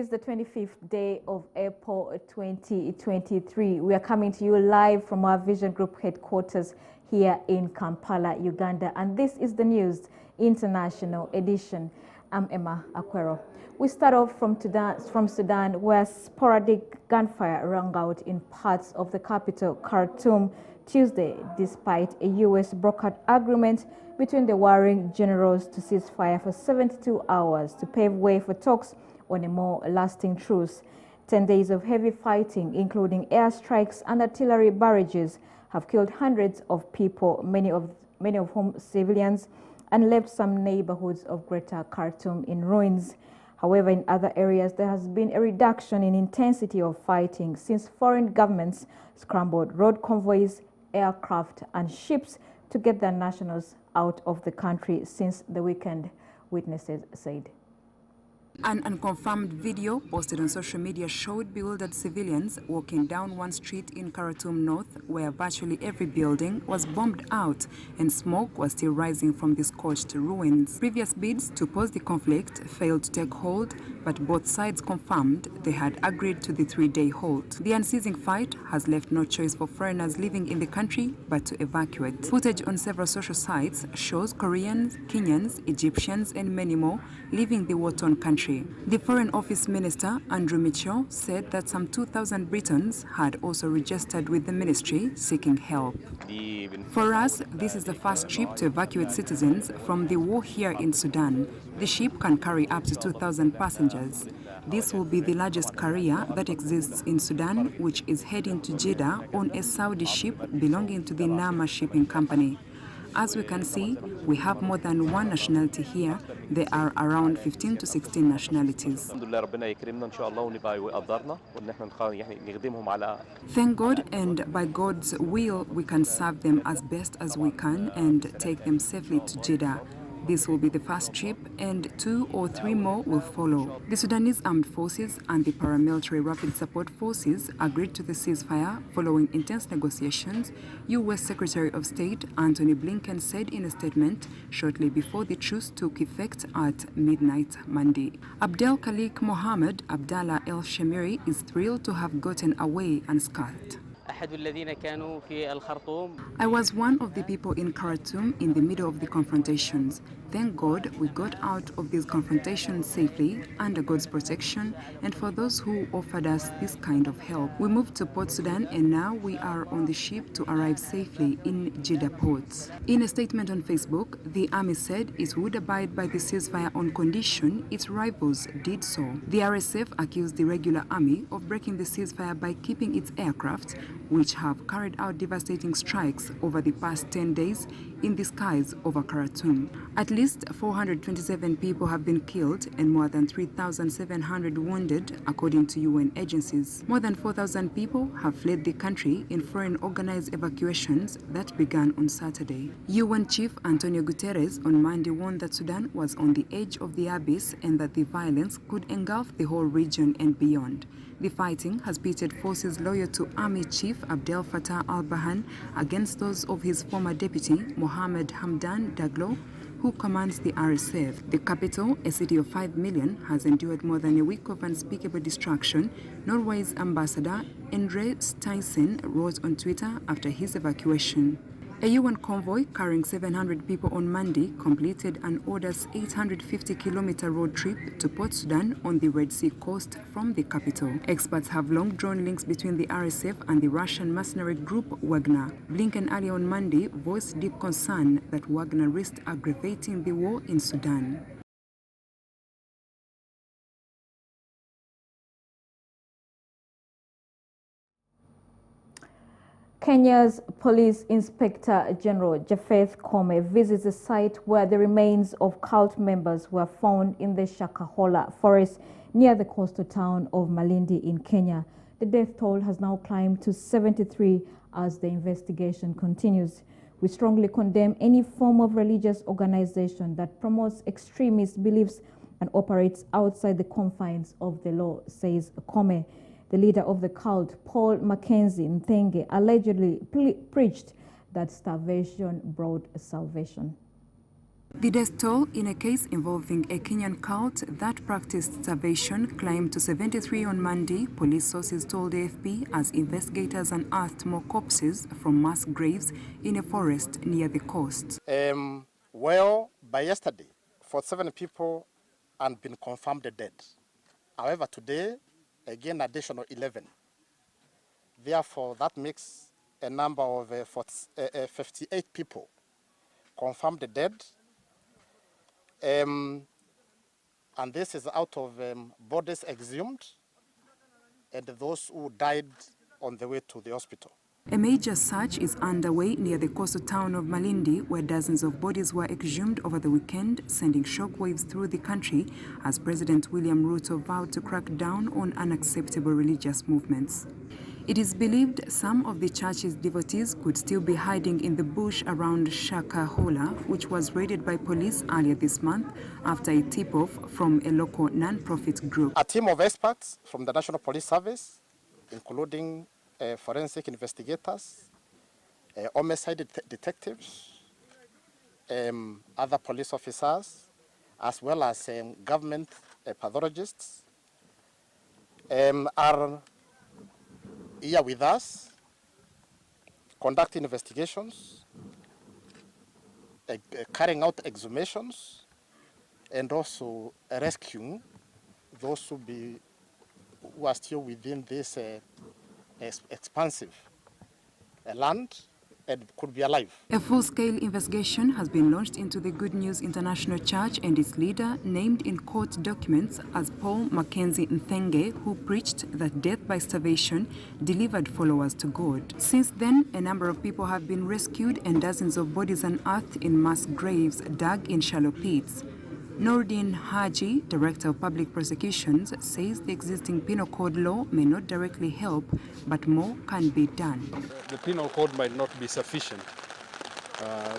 is the 25th day of April 2023. We are coming to you live from our Vision Group headquarters here in Kampala, Uganda. And this is the News International edition. I'm Emma Akwero. We start off from Sudan, where sporadic gunfire rang out in parts of the capital, Khartoum, Tuesday, despite a U.S. brokered agreement between the warring generals to cease fire for 72 hours to pave way for talks on a more lasting truce. 10 days of heavy fighting, including airstrikes and artillery barrages, have killed hundreds of people, many of whom civilians, and left some neighborhoods of Greater Khartoum in ruins. However, in other areas, there has been a reduction in intensity of fighting since foreign governments scrambled road convoys, aircraft, and ships to get their nationals out of the country since the weekend, witnesses said. An unconfirmed video posted on social media showed bewildered civilians walking down one street in Khartoum North, where virtually every building was bombed out and smoke was still rising from the scorched ruins. Previous bids to pause the conflict failed to take hold, but both sides confirmed they had agreed to the 3-day halt. The unceasing fight has left no choice for foreigners living in the country but to evacuate. Footage on several social sites shows Koreans, Kenyans, Egyptians, and many more leaving the war-torn country. The Foreign Office Minister, Andrew Mitchell, said that some 2,000 Britons had also registered with the ministry seeking help. For us, this is the first trip to evacuate citizens from the war here in Sudan. The ship can carry up to 2,000 passengers. This will be the largest carrier that exists in Sudan, which is heading to Jeddah on a Saudi ship belonging to the Nama Shipping Company. As we can see, we have more than one nationality here. There are around 15 to 16 nationalities. Thank God, and by God's will, we can serve them as best as we can and take them safely to Jeddah. This will be the first trip, and 2 or 3 more will follow. The Sudanese Armed Forces and the Paramilitary Rapid Support Forces agreed to the ceasefire following intense negotiations, U.S. Secretary of State Antony Blinken said in a statement shortly before the truce took effect at midnight Monday. Abdel Khalik Mohammed Abdallah El Shamiri is thrilled to have gotten away unscathed. I was one of the people in Khartoum in the middle of the confrontations. Thank God we got out of these confrontations safely under God's protection and for those who offered us this kind of help. We moved to Port Sudan and now we are on the ship to arrive safely in Jeddah ports. In a statement on Facebook, the army said it would abide by the ceasefire on condition its rivals did so. The RSF accused the regular army of breaking the ceasefire by keeping its aircraft, which have carried out devastating strikes over the past 10 days in the skies over Khartoum. At least 427 people have been killed and more than 3,700 wounded, according to UN agencies. More than 4,000 people have fled the country in foreign organized evacuations that began on Saturday. UN Chief Antonio Guterres on Monday warned that Sudan was on the edge of the abyss and that the violence could engulf the whole region and beyond. The fighting has pitted forces loyal to Army Chief Abdel Fattah al-Burhan against those of his former deputy, Mohamed Hamdan Daglo, who commands the RSF. The capital, a city of 5 million, has endured more than a week of unspeakable destruction, Norway's ambassador, Endre Steinsen, wrote on Twitter after his evacuation. A UN convoy carrying 700 people on Monday completed an Order's 850-kilometer road trip to Port Sudan on the Red Sea coast from the capital. Experts have long drawn links between the RSF and the Russian mercenary group Wagner. Blinken earlier on Monday voiced deep concern that Wagner risked aggravating the war in Sudan. Kenya's Police Inspector General Japheth Kome visits the site where the remains of cult members were found in the Shakahola forest near the coastal town of Malindi in Kenya. The death toll has now climbed to 73 as the investigation continues. We strongly condemn any form of religious organization that promotes extremist beliefs and operates outside the confines of the law, says Kome. The leader of the cult, Paul Mackenzie Nthenge, allegedly preached that starvation brought salvation. The death toll in a case involving a Kenyan cult that practiced starvation climbed to 73 on Monday, police sources told AFP, as investigators unearthed more corpses from mass graves in a forest near the coast. Well, by yesterday, 47 people had been confirmed dead. However, today, again, additional 11. Therefore, that makes a number of 58 people confirmed dead. And this is out of bodies exhumed and those who died on the way to the hospital. A major search is underway near the coastal town of Malindi, where dozens of bodies were exhumed over the weekend, sending shockwaves through the country as President William Ruto vowed to crack down on unacceptable religious movements. It is believed some of the church's devotees could still be hiding in the bush around Shakahola, which was raided by police earlier this month after a tip-off from a local non-profit group. A team of experts from the National Police Service, including forensic investigators, homicide detectives, other police officers, as well as government pathologists, are here with us, conducting investigations, carrying out exhumations, and also rescuing those who are still within this expansive land and could be alive. A full-scale investigation has been launched into the Good News International Church and its leader, named in court documents as Paul Mackenzie Nthenge, who preached that death by starvation delivered followers to God. Since then, a number of people have been rescued and dozens of bodies unearthed in mass graves dug in shallow pits. Nordin Haji, Director of Public Prosecutions, says the existing penal code law may not directly help, but more can be done. The penal code might not be sufficient,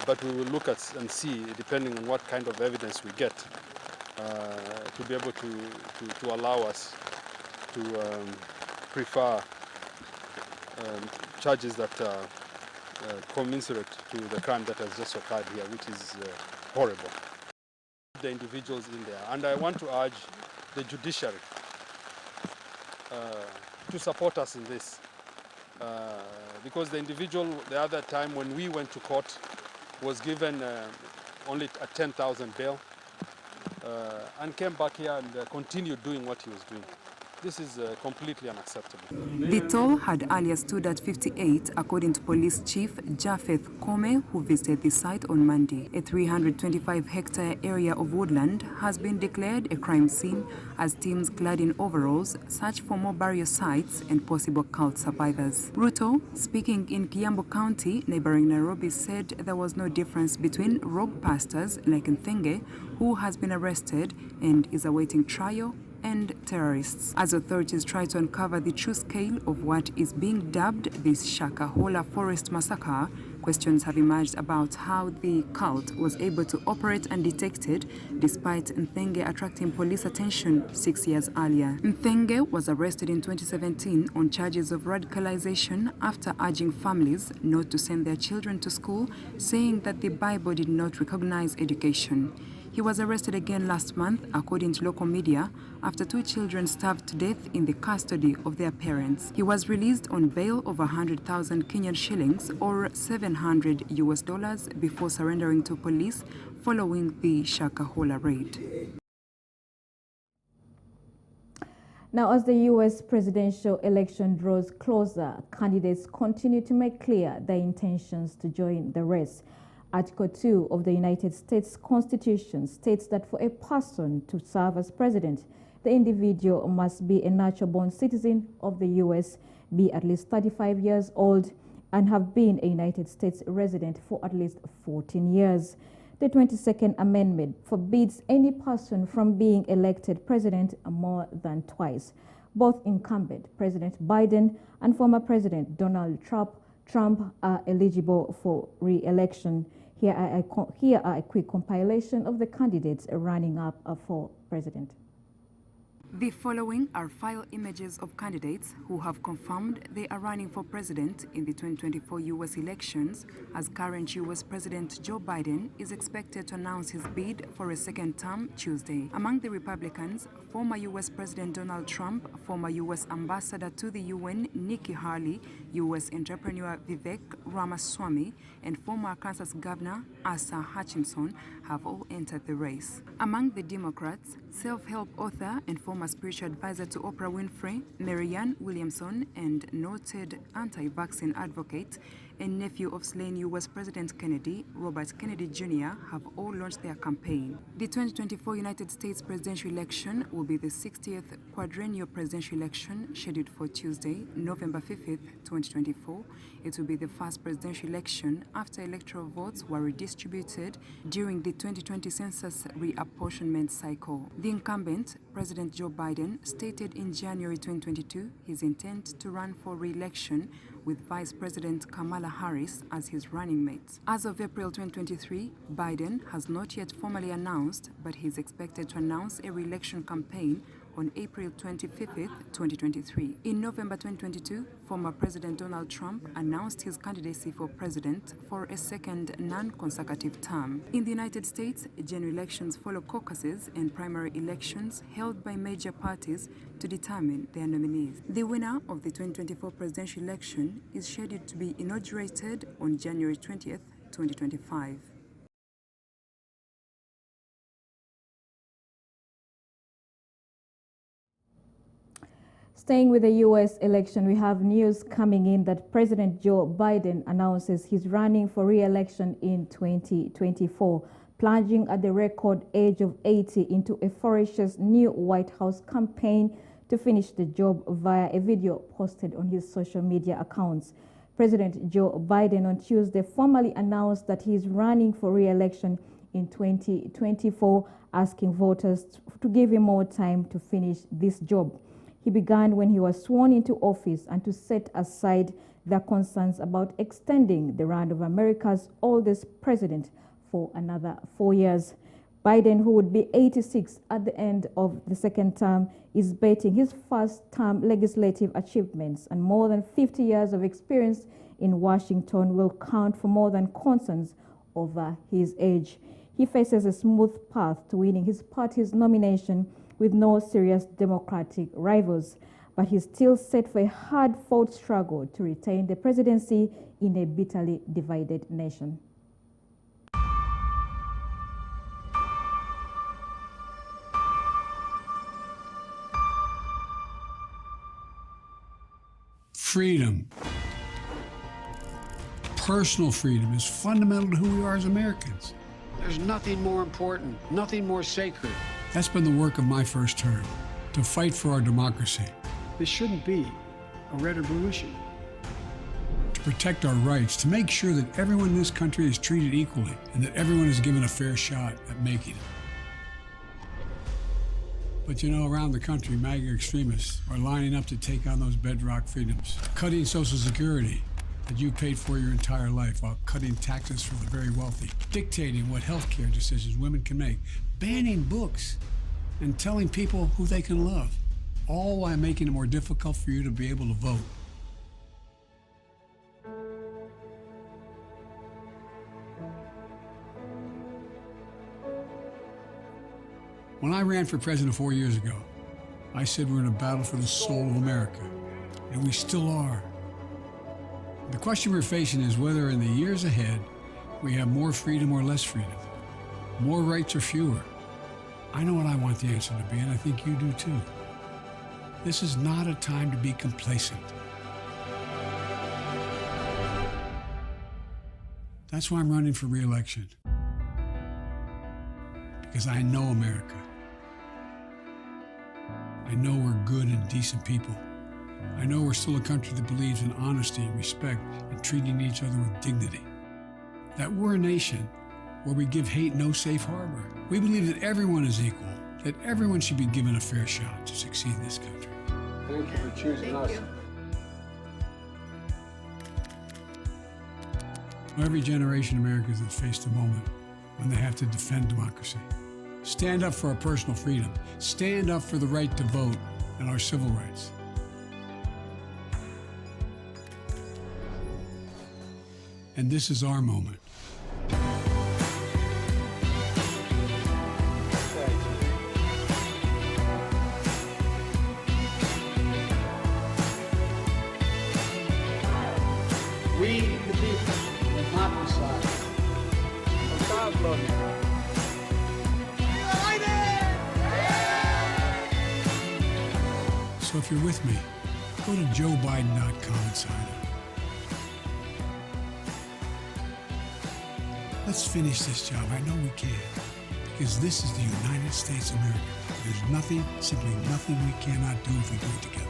but we will look at and see, depending on what kind of evidence we get, to be able to allow us to prefer charges that are commensurate to the crime that has just occurred here, which is horrible. The individuals in there, and I want to urge the judiciary to support us in this, because the individual the other time when we went to court was given only a 10,000 bail and came back here and continued doing what he was doing. This is completely unacceptable. The toll had earlier stood at 58, according to Police Chief Japheth Kome, who visited the site on Monday. A 325-hectare area of woodland has been declared a crime scene as teams clad in overalls search for more burial sites and possible cult survivors. Ruto, speaking in Kiambu County, neighboring Nairobi, said there was no difference between rogue pastors like Nthenge, who has been arrested and is awaiting trial, and terrorists, as authorities try to uncover the true scale of what is being dubbed this Shakahola forest massacre. Questions have emerged about how the cult was able to operate undetected despite Nthenge attracting police attention 6 years earlier. Nthenge was arrested in 2017 on charges of radicalization after urging families not to send their children to school, saying that the Bible did not recognize education. He was arrested again last month, according to local media, after 2 children starved to death in the custody of their parents. He was released on bail of 100,000 Kenyan shillings or $700 before surrendering to police following the Shakahola raid. Now, as the U.S. presidential election draws closer, candidates continue to make clear their intentions to join the race. Article 2 of the United States Constitution states that for a person to serve as president, the individual must be a natural-born citizen of the U.S., be at least 35 years old, and have been a United States resident for at least 14 years. The 22nd Amendment forbids any person from being elected president more than twice. Both incumbent President Biden and former President Donald Trump are eligible for re-election. Here are a quick compilation of the candidates running up for president. The following are file images of candidates who have confirmed they are running for president in the 2024 U.S. elections, as current U.S. President Joe Biden is expected to announce his bid for a second term Tuesday. Among the Republicans, former U.S. President Donald Trump, former U.S. Ambassador to the UN Nikki Haley, U.S. entrepreneur Vivek Ramaswamy, and former Kansas Governor Asa Hutchinson have all entered the race. Among the Democrats, self-help author and former spiritual advisor to Oprah Winfrey, Marianne Williamson, and noted anti-vaccine advocate and nephew of slain U.S. President Kennedy, Robert Kennedy Jr., have all launched their campaign. The 2024 United States presidential election will be the 60th quadrennial presidential election scheduled for Tuesday, November 5th, 2024. It will be the first presidential election after electoral votes were redistributed during the 2020 census reapportionment cycle. The incumbent, President Joe Biden, stated in January 2022 his intent to run for re-election with Vice President Kamala Harris as his running mate. As of April 2023, Biden has not yet formally announced, but he is expected to announce a re-election campaign on April 25th, 2023. In November 2022, former President Donald Trump announced his candidacy for president for a second non-consecutive term. In the United States, general elections follow caucuses and primary elections held by major parties to determine their nominees. The winner of the 2024 presidential election is scheduled to be inaugurated on January 20th, 2025. Staying with the U.S. election, we have news coming in that President Joe Biden announces he's running for re-election in 2024, plunging at the record age of 80 into a ferocious new White House campaign to finish the job via a video posted on his social media accounts. President Joe Biden on Tuesday formally announced that he is running for re-election in 2024, asking voters to give him more time to finish this job. He began when he was sworn into office and to set aside their concerns about extending the run of America's oldest president for another 4 years. Biden, who would be 86 at the end of the second term, is betting his first-term legislative achievements and more than 50 years of experience in Washington will count for more than concerns over his age. He faces a smooth path to winning his party's nomination with no serious Democratic rivals, but he's still set for a hard-fought struggle to retain the presidency in a bitterly divided nation. Freedom, personal freedom, is fundamental to who we are as Americans. There's nothing more important, nothing more sacred. That's been the work of my first term, to fight for our democracy. This shouldn't be a red or blue issue. To protect our rights, to make sure that everyone in this country is treated equally and that everyone is given a fair shot at making it. But you know, around the country, MAGA extremists are lining up to take on those bedrock freedoms, cutting Social Security that you paid for your entire life while cutting taxes for the very wealthy, dictating what healthcare decisions women can make, banning books, and telling people who they can love, all while making it more difficult for you to be able to vote. When I ran for president 4 years ago, I said we're in a battle for the soul of America, and we still are. The question we're facing is whether in the years ahead we have more freedom or less freedom, more rights or fewer. I know what I want the answer to be, and I think you do too. This is not a time to be complacent. That's why I'm running for re-election. Because I know America. I know we're good and decent people. I know we're still a country that believes in honesty and respect and treating each other with dignity. That we're a nation where we give hate no safe harbor. We believe that everyone is equal, that everyone should be given a fair shot to succeed in this country. Thank you for choosing us. Every generation of Americans has faced a moment when they have to defend democracy, Stand up for our personal freedom. Stand up for the right to vote and our civil rights. And this is our moment. We, the people, will not decide. So if you're with me, go to joebiden.com and sign up. Let's finish this job. I know we can. Because this is the United States of America. There's nothing, simply nothing we cannot do if we do it together.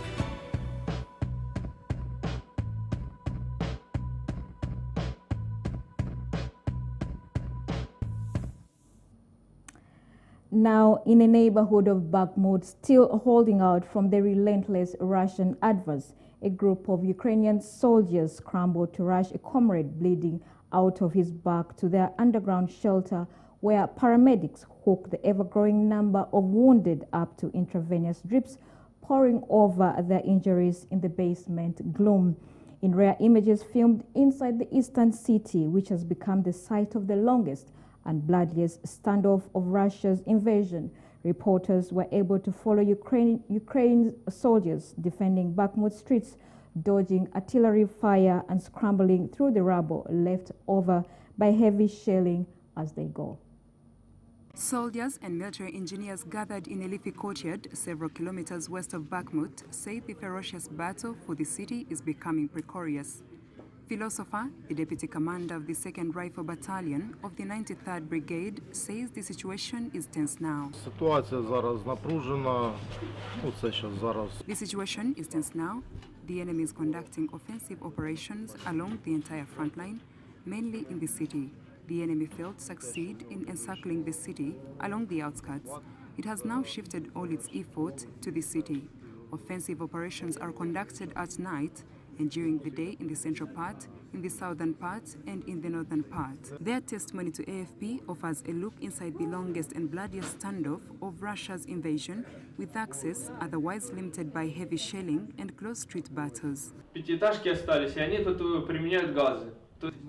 Now, in a neighborhood of Bakhmut, still holding out from the relentless Russian advance, a group of Ukrainian soldiers scrambled to rush a comrade bleeding out of his back to their underground shelter, where paramedics hooked the ever-growing number of wounded up to intravenous drips, pouring over their injuries in the basement gloom. In rare images filmed inside the eastern city, which has become the site of the longest and bloodiest standoff of Russia's invasion, reporters were able to follow Ukraine's soldiers defending Bakhmut streets, dodging artillery fire and scrambling through the rubble left over by heavy shelling as they go. Soldiers and military engineers gathered in a leafy courtyard several kilometers west of Bakhmut say the ferocious battle for the city is becoming precarious. Philosopher, the deputy commander of the 2nd Rifle Battalion of the 93rd Brigade, says the situation is tense now. Ситуація зараз напружена. Це що зараз. The situation is tense now. The enemy is conducting offensive operations along the entire front line, mainly in the city. The enemy failed to succeed in encircling the city along the outskirts. It has now shifted all its effort to the city. Offensive operations are conducted at night and during the day in the central part, in the southern part, and in the northern part. Their testimony to AFP offers a look inside the longest and bloodiest standoff of Russia's invasion, with access otherwise limited by heavy shelling and close street battles. Пятиэтажки остались, и они тут применяют газы.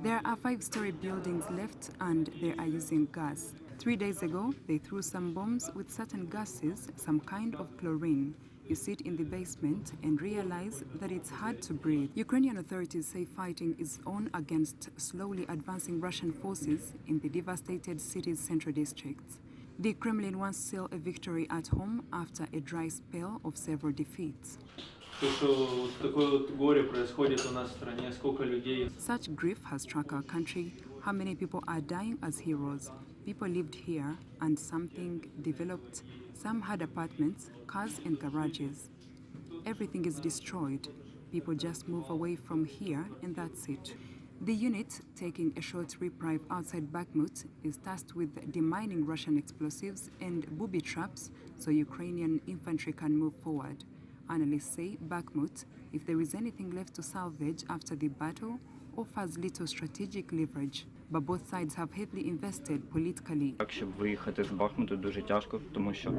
There are 5-story buildings left and they are using gas. 3 days ago, they threw some bombs with certain gases, some kind of chlorine. You sit in the basement and realize that it's hard to breathe. Ukrainian authorities say fighting is on against slowly advancing Russian forces in the devastated city's central districts. The Kremlin wants to seal a victory at home after a dry spell of several defeats. Such grief has struck our country. How many people are dying as heroes? People lived here and something developed. Some had apartments, cars and garages. Everything is destroyed. People just move away from here and that's it. The unit, taking a short reprieve outside Bakhmut, is tasked with demining Russian explosives and booby traps so Ukrainian infantry can move forward. Analysts say Bakhmut, if there is anything left to salvage after the battle, offers little strategic leverage. But both sides have heavily invested politically. Щоб виїхати з Бахмуту дуже тяжко, тому що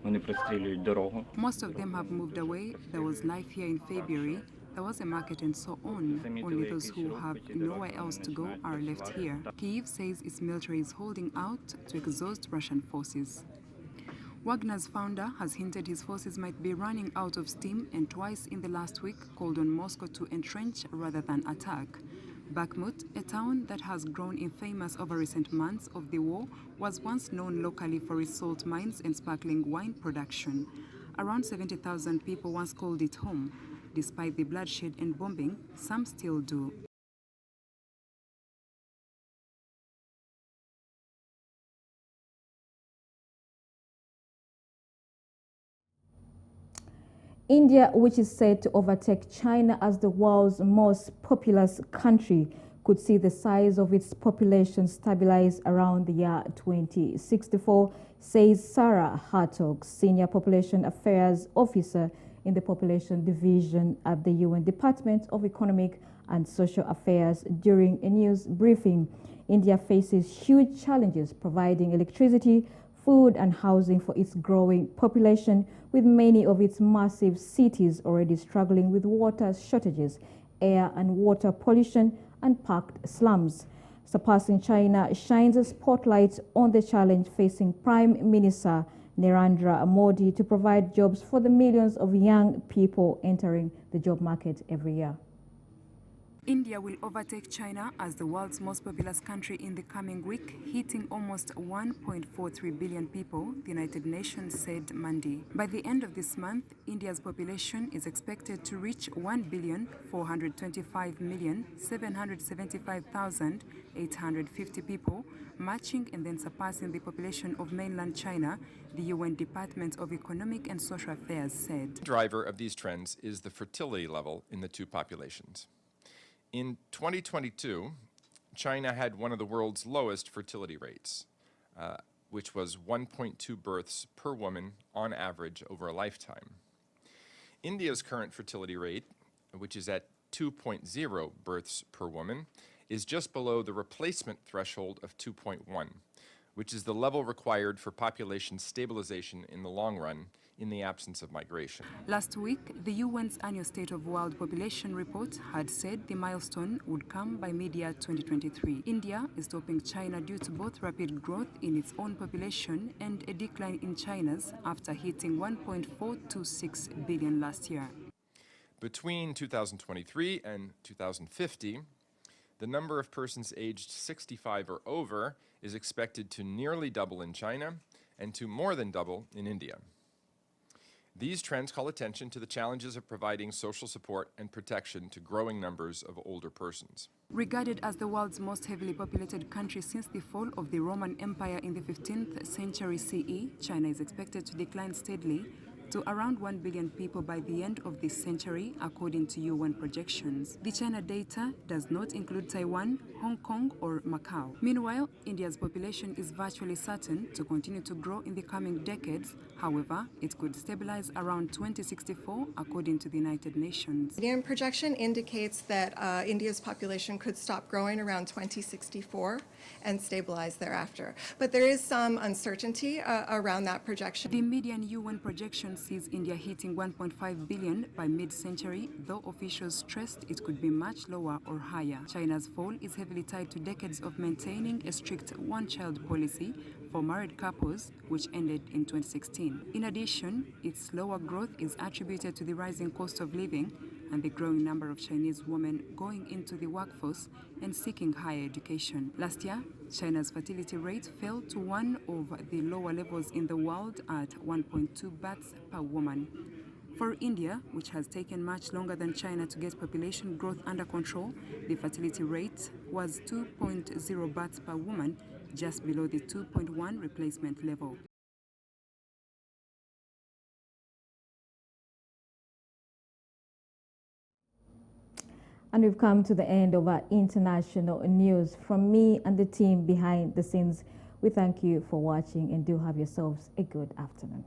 вони прострілюють дорогу. Most of them have moved away. There was life here in February. There was a market and so on. Only those who have nowhere else to go are left here. Kyiv says its military is holding out to exhaust Russian forces. Wagner's founder has hinted his forces might be running out of steam and twice in the last week called on Moscow to entrench rather than attack. Bakhmut, a town that has grown infamous over recent months of the war, was once known locally for its salt mines and sparkling wine production. Around 70,000 people once called it home. Despite the bloodshed and bombing, some still do. India, which is said to overtake China as the world's most populous country, could see the size of its population stabilize around the year 2064, says Sarah Hartog, Senior Population Affairs Officer in the Population Division at the UN Department of Economic and Social Affairs during a news briefing. India faces huge challenges providing electricity food and housing for its growing population, with many of its massive cities already struggling with water shortages, air and water pollution, and packed slums. Surpassing China shines a spotlight on the challenge facing Prime Minister Narendra Modi to provide jobs for the millions of young people entering the job market every year. India will overtake China as the world's most populous country in the coming week, hitting almost 1.43 billion people, the United Nations said Monday. By the end of this month, India's population is expected to reach 1,425,775,850 people, matching and then surpassing the population of mainland China, the UN Department of Economic and Social Affairs said. The driver of these trends is the fertility level in the two populations. In 2022, China had one of the world's lowest fertility rates, which was 1.2 births per woman on average over a lifetime. India's current fertility rate, which is at 2.0 births per woman, is just below the replacement threshold of 2.1, which is the level required for population stabilization in the long run in the absence of migration. Last week, the UN's annual State of World Population report had said the milestone would come by mid-year 2023. India is topping China due to both rapid growth in its own population and a decline in China's after hitting 1.426 billion last year. Between 2023 and 2050, the number of persons aged 65 or over is expected to nearly double in China and to more than double in India. These trends call attention to the challenges of providing social support and protection to growing numbers of older persons. Regarded as the world's most heavily populated country since the fall of the Roman Empire in the 15th century CE, China is expected to decline steadily to around 1 billion people by the end of this century, according to UN projections. The China data does not include Taiwan, Hong Kong, or Macau. Meanwhile, India's population is virtually certain to continue to grow in the coming decades. However, it could stabilize around 2064, according to the United Nations. The projection indicates that India's population could stop growing around 2064 and stabilize thereafter. But there is some uncertainty around that projection. The median UN projection sees India hitting 1.5 billion by mid-century, though officials stressed it could be much lower or higher. China's fall is heavily tied to decades of maintaining a strict one-child policy for married couples, which ended in 2016. In addition, its slower growth is attributed to the rising cost of living and the growing number of Chinese women going into the workforce and seeking higher education. Last year, China's fertility rate fell to one of the lower levels in the world at 1.2 births per woman. For India, which has taken much longer than China to get population growth under control, the fertility rate was 2.0 births per woman, just below the 2.1 replacement level. And we've come to the end of our international news. From me and the team behind the scenes, we thank you for watching and do have yourselves a good afternoon.